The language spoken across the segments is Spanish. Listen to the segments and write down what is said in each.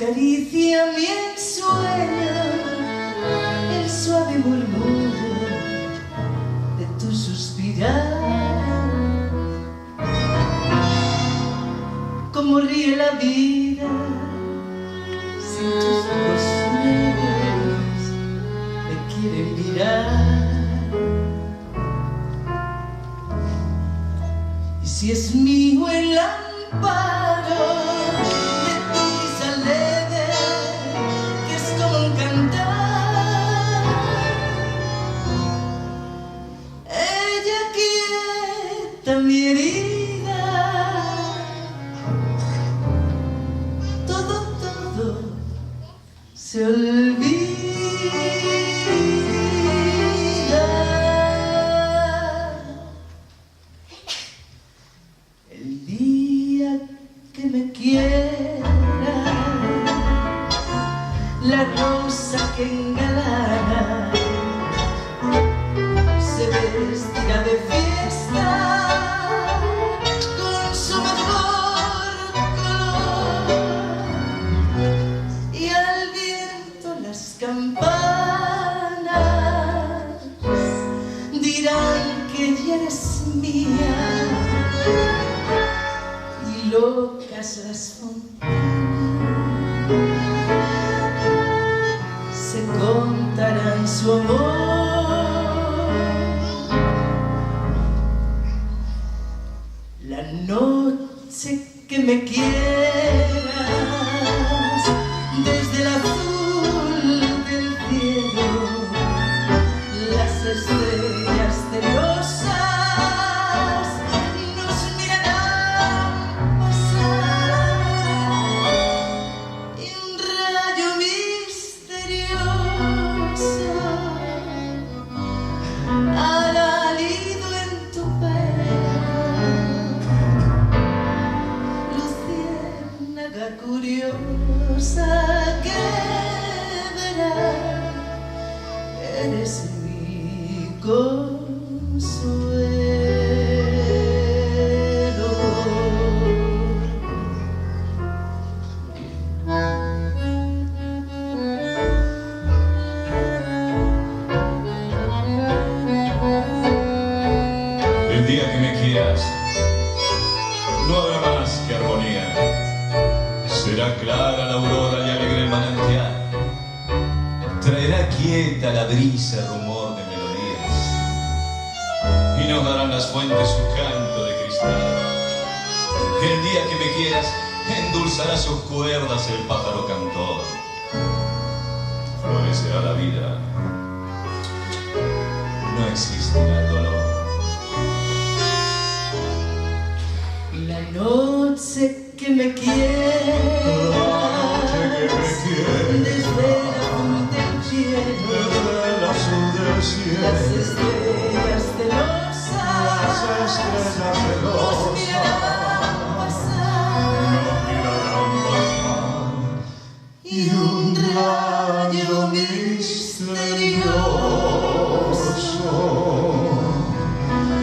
Acaricia mi ensueño, el suave murmullo de tu suspirar. Como ríe la vida sin tus ojos negros me quieren mirar. Y si es mío el amparo de tu risa leve, que es como un cantar, ella quieta mi herida, todo se olvida. El día que me quieras, la rosa que engalana se vestirá de fiesta con su mejor color, y al viento las campanas dirán que ya eres mía, y locas las fontanas se contarán su amor. La noche que me quieras, desde el azul del cielo, las estrellas celosas nos mirarán pasar, y un rayo misterioso hará nido en tu pelo, luciérnaga curiosa que verá, eres mi consuelo. El día que me quieras, no habrá más que armonía. Será clara la aurora y alegre el manantial. Traerá quieta la brisa rumor de melodías, y nos darán las fuentes su canto de cristal. El día que me quieras, endulzará sus cuerdas el pájaro cantor. Florecerá la vida, no existirá el dolor. La noche que me quieras, desde el azul del cielo, las estrellas celosas nos mirarán pasar, y un rayo misterioso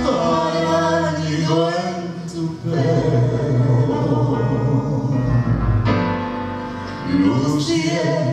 hará nido en tu pelo, luciérnaga